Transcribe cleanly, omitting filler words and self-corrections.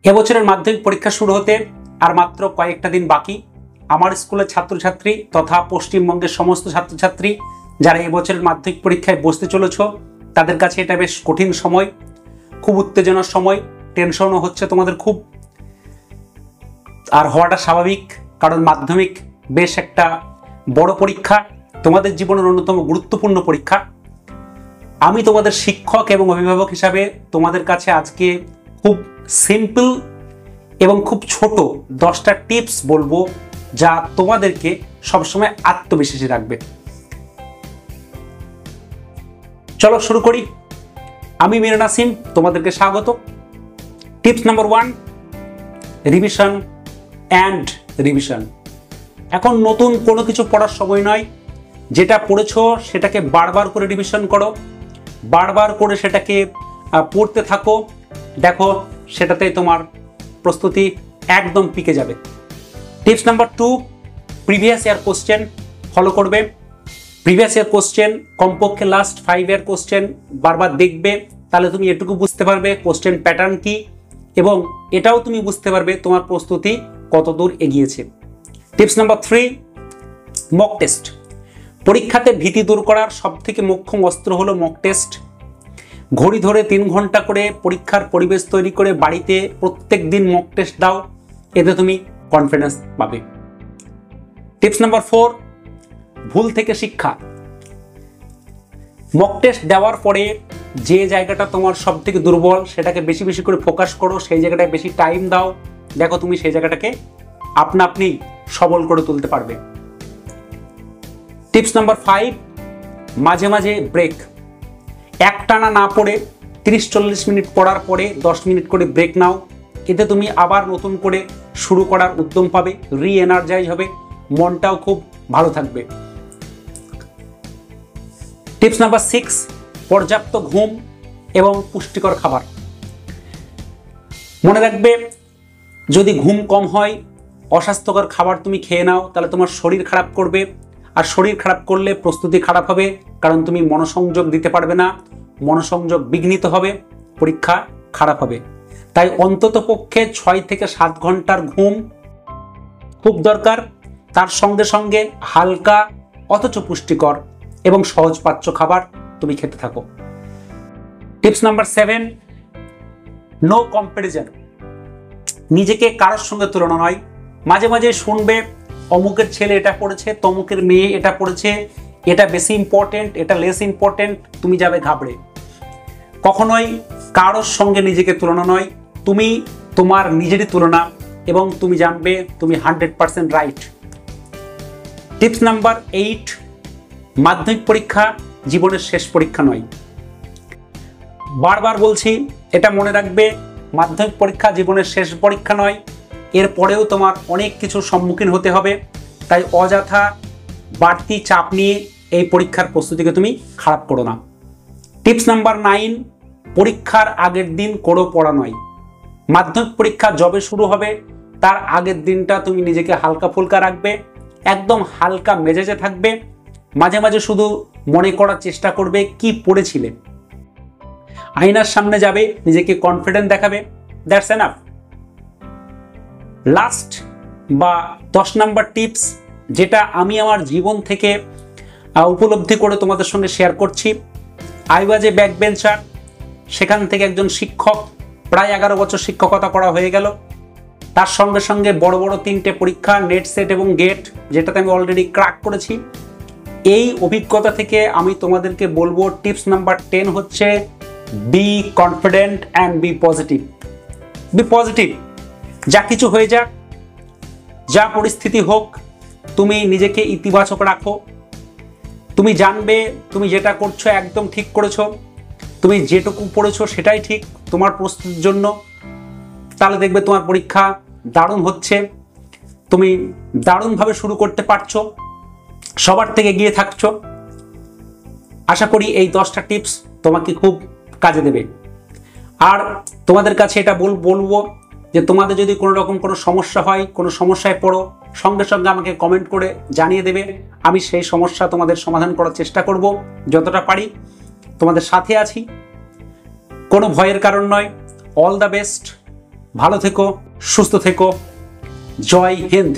এবছরের মাধ্যমিক পরীক্ষা শুরু হতে আর মাত্র কয়েকটা দিন বাকি। আমার স্কুলের ছাত্রছাত্রী তথা পশ্চিমবঙ্গের সমস্ত ছাত্রছাত্রী যারা এবছরের মাধ্যমিক পরীক্ষায় বসতে চলেছ, তাদের কাছে এটা বেশ কঠিন সময়, খুব উত্তেজনার সময়, টেনশনও হচ্ছে তোমাদের খুব। আর হওয়াটা স্বাভাবিক, কারণ মাধ্যমিক বেশ একটা বড় পরীক্ষা, তোমাদের জীবনের অন্যতম গুরুত্বপূর্ণ পরীক্ষা। আমি তোমাদের শিক্ষক এবং অভিভাবক হিসাবে তোমাদের কাছে আজকে খুব সিম্পল এবং খুব ছোট 10টা টিপস বলবো, যা তোমাদেরকে সবসময় আত্মবিশ্বাসী রাখবে। চলো শুরু করি। আমি মীর নাসিম, তোমাদেরকে স্বাগত। Tips number 1, revision and revision. এখন নতুন কোনো কিছু পড়ার সময় নয়, যেটা পড়েছো সেটাকে বারবার করে রিভিশন করো, বারবার করে সেটাকে পড়তে থাকো। দেখো সেটাতে তোমার প্রস্তুতি একদম পিকে যাবে। Tips number 2, previous year question follow করবে। প্রিভিয়াস ইয়ার কোশ্চেন কমপক্ষে লাস্ট 5 ইয়ার কোশ্চেন বারবার দেখবে, তাহলে তুমি এটুকু বুঝতে পারবে কোশ্চেন প্যাটার্ন কি, এবং এটাও তুমি বুঝতে পারবে তোমার প্রস্তুতি কতদূর এগিয়েছে। Tips number 3, mock test. পরীক্ষাতে ভীতি দূর করার সবথেকে মোক্ষম অস্ত্র হলো মক টেস্ট। ঘড়ি ধরে 3 ঘন্টা করে পরীক্ষার পরিবেশ তৈরি করে বাড়িতে প্রত্যেক দিন মক টেস্ট দাও, এতে তুমি কনফিডেন্স পাবে। টিপস নাম্বার 4, ভুল থেকে শিক্ষা। মক টেস্ট দেওয়ার পরে যে জায়গাটা তোমার সবথেকে দুর্বল সেটাকে বেশি বেশি করে ফোকাস করো, সেই জায়গাটায় বেশি টাইম দাও। দেখো তুমি সেই জায়গাটাকে আপনা আপনি সবল করে তুলতে পারবে। টিপস নাম্বার 5, মাঝে মাঝে ব্রেক। একটানা না পড়ে 30-40 মিনিট পড়ার পরে 10 মিনিট করে ব্রেক নাও, এতে তুমি আবার নতুন করে শুরু করার উদ্যম পাবে, রি এনার্জাইজ হবে, মনটাও খুব ভালো থাকবে। টিপস নাম্বার 6, পর্যাপ্ত ঘুম এবং পুষ্টিকর খাবার। মনে রাখবে, যদি ঘুম কম হয়, অস্বাস্থ্যকর খাবার তুমি খেয়ে নাও, তাহলে তোমার শরীর খারাপ করবে, আর শরীর খারাপ করলে প্রস্তুতি খারাপ হবে, কারণ তুমি মনোসংযোগ দিতে পারবে না, মনোসংযোগ বিঘ্নিত হবে, পরীক্ষা খারাপ হবে। তাই অন্তত পক্ষে 6 থেকে 7 ঘন্টার ঘুম খুব দরকার। তার সঙ্গে সঙ্গে হালকা অথচ পুষ্টিকর এবং সহজপাচ্য খাবার তুমি খেতে থাকো। Tips number 7, no comparison. নিজেকে কারোর সঙ্গে তুলনা নয়। মাঝে মাঝে শুনবে অমুকের ছেলে এটা পড়েছে, তমুকের মেয়ে এটা পড়েছে, এটা বেশি ইম্পর্টেন্ট, এটা লেস ইম্পর্টেন্ট, তুমি যাবে ঘাবড়ে। কখনোই কারোর সঙ্গে নিজেকে তুলনা নয়, তুমি তোমার নিজেরই তুলনা, এবং তুমি জানবে তুমি 100% রাইট। টিপস নাম্বার 8, মাধ্যমিক পরীক্ষা জীবনের শেষ পরীক্ষা নয়। বারবার বলছি, এটা মনে রাখবে, মাধ্যমিক পরীক্ষা জীবনের শেষ পরীক্ষা নয়, এর পরেও তোমার অনেক কিছুর সম্মুখীন হতে হবে। তাই অযথা বাড়তি চাপ নিয়ে এই পরীক্ষার প্রস্তুতিকে তুমি খারাপ করো না। টিপস নাম্বার 9, পরীক্ষার আগের দিন কোনো পড়া নয়। মাধ্যমিক পরীক্ষা যবে শুরু হবে তার আগের দিনটা তুমি নিজেকে হালকা ফুলকা রাখবে, একদম হালকা মেজাজে থাকবে। মাঝে মাঝে শুধু মনে করার চেষ্টা করবে কি পড়েছিলে, আয়নার সামনে যাবে, নিজেকে কনফিডেন্ট দেখাবে, দ্যাটস এনাফ। লাস্ট বা 10 নাম্বার টিপস, যেটা আমি আমার জীবন থেকে উপলব্ধি করে তোমাদের সঙ্গে শেয়ার করছি। I was A back bencher, সেখান থেকে একজন শিক্ষক, প্রায় 11 বছর শিক্ষকতা করা হয়ে গেল। তার সঙ্গে সঙ্গে বড় বড় 3টে পরীক্ষা, নেট, সেট এবং গেট, যেটাতে আমি অলরেডি ক্র্যাক করেছি। এই অভিজ্ঞতা থেকে আমি তোমাদেরকে বলবো, টিপস নাম্বার 10 হচ্ছে be confident and be positive. Be positive, যা কিছু হয়ে যাক, যা পরিস্থিতি হোক, তুমি নিজেকে ইতিবাচক রাখো। তুমি জানবে তুমি যেটা করছো একদম ঠিক করেছো, তুমি যেটুকু পড়েছো সেটাই ঠিক তোমার প্রস্তুতির জন্য। তাহলে দেখবে তোমার পরীক্ষা দারুণ হচ্ছে, তুমি দারুণভাবে শুরু করতে পারছো, সবার থেকে এগিয়ে থাকছো। আশা করি এই 10টা টিপস তোমাকে খুব কাজে দেবে। আর তোমাদের কাছে এটা বলবো যে তোমাদের যদি কোনো রকম কোনো সমস্যা হয়, কোনো সমস্যায় পড়ো, সঙ্গে সঙ্গে আমাকে কমেন্ট করে জানিয়ে দেবে। আমি সেই সমস্যা তোমাদের সমাধান করার চেষ্টা করব যতটা পারি, তোমাদের সাথে আছি, কোনো ভয়ের কারণ নয়। অল দ্য বেস্ট, ভালো থেকো, সুস্থ থেকো। জয় হিন্দ।